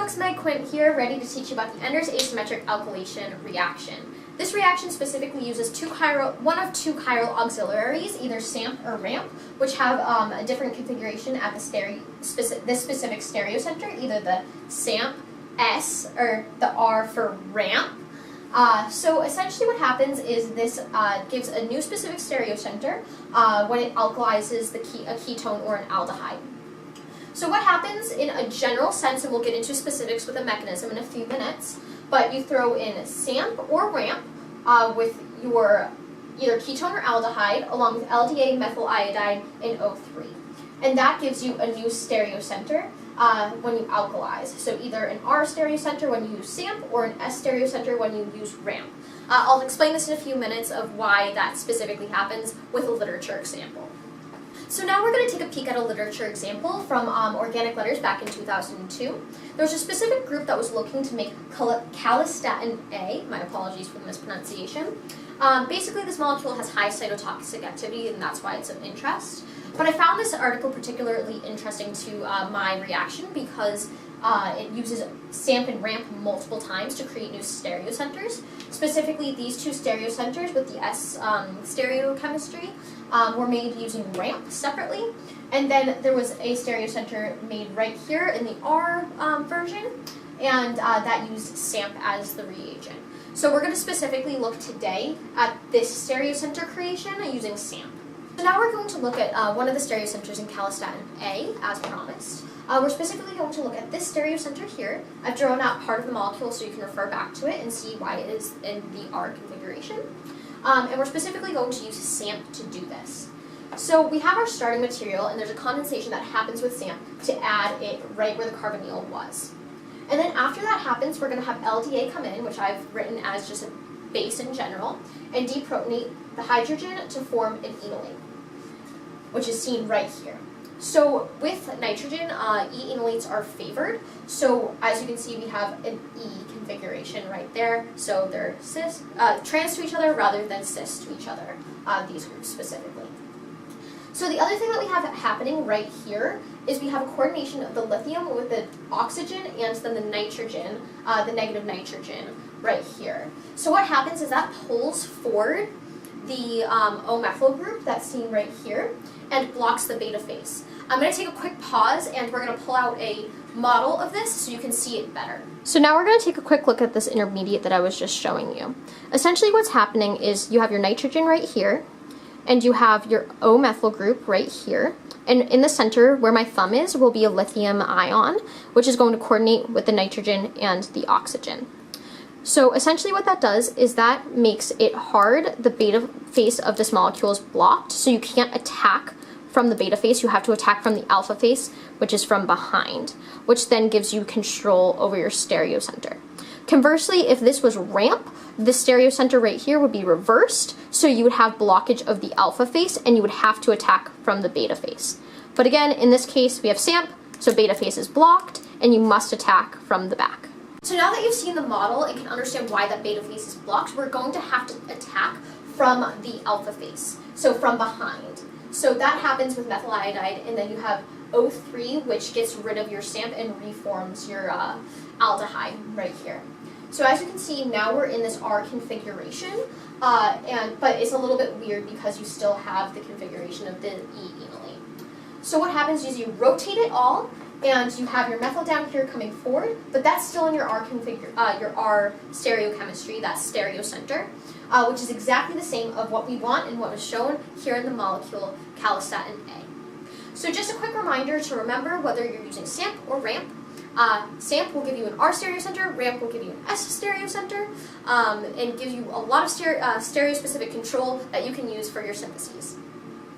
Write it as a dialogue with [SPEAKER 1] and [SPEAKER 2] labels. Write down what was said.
[SPEAKER 1] folks, Meg Quint here, ready to teach you about the Ender's asymmetric alkylation reaction. This reaction specifically uses one of two chiral auxiliaries, either SAMP or RAMP, which have a different configuration at this specific stereocenter, either the SAMP S or the R for RAMP. So essentially what happens is this gives a new specific stereocenter when it alkalizes a ketone or an aldehyde. So what happens in a general sense, and we'll get into specifics with a mechanism in a few minutes, but you throw in SAMP or RAMP with your either ketone or aldehyde along with LDA, methyl iodide, and O3. And that gives you a new stereocenter when you alkalize. So either an R stereocenter when you use SAMP or an S stereocenter when you use RAMP. I'll explain this in a few minutes of why that specifically happens with a literature example. So now we're going to take a peek at a literature example from Organic Letters back in 2002. There was a specific group that was looking to make calistatin A, my apologies for the mispronunciation. Basically this molecule has high cytotoxic activity and that's why it's of interest. But I found this article particularly interesting to my reaction because it uses SAMP and RAMP multiple times to create new stereocenters. Specifically, these two stereocenters with the S stereochemistry were made using RAMP separately. And then there was a stereocenter made right here in the R version, and that used SAMP as the reagent. So we're going to specifically look today at this stereocenter creation using SAMP. So now we're going to look at one of the stereocenters in calistatin A, as promised. We're specifically going to look at this stereocenter here. I've drawn out part of the molecule so you can refer back to it and see why it is in the R configuration. And we're specifically going to use SAMP to do this. So we have our starting material, and there's a condensation that happens with SAMP to add it right where the carbonyl was. And then after that happens, we're going to have LDA come in, which I've written as just a base in general, and deprotonate the hydrogen to form an enolate, which is seen right here. So with nitrogen, E-enolates are favored. So as you can see, we have an E configuration right there. So they're trans to each other rather than cis to each other, these groups specifically. So the other thing that we have happening right here is we have a coordination of the lithium with the oxygen and then the nitrogen, the negative nitrogen right here. So what happens is that pulls forward the O-methyl group that's seen right here and blocks the beta phase. I'm going to take a quick pause and we're going to pull out a model of this so you can see it better. So now we're going to take a quick look at this intermediate that I was just showing you. Essentially what's happening is you have your nitrogen right here and you have your O-methyl group right here. And in the center where my thumb is will be a lithium ion, which is going to coordinate with the nitrogen and the oxygen. So essentially what that does is that makes it hard. The beta face of this molecule is blocked, so you can't attack from the beta face. You have to attack from the alpha face, which is from behind, which then gives you control over your stereocenter. Conversely, if this was RAMP, the stereocenter right here would be reversed, so you would have blockage of the alpha face and you would have to attack from the beta face. But again, in this case, we have SAMP, so beta face is blocked and you must attack from the back. So now that you've seen the model and can understand why that beta face is blocked, we're going to have to attack from the alpha face, so from behind. So that happens with methyl iodide, and then you have O3, which gets rid of your SAMP and reforms your aldehyde right here. So as you can see, now we're in this R configuration, but it's a little bit weird because you still have the configuration of the E-enolate. So what happens is you rotate it all, and you have your methyl down here coming forward, but that's still in your R stereochemistry, that stereocenter, which is exactly the same of what we want and what was shown here in the molecule calistatin A. So just a quick reminder to remember whether you're using SAMP or RAMP. SAMP will give you an R stereocenter, RAMP will give you an S stereocenter, and gives you a lot of stereo-specific control that you can use for your syntheses.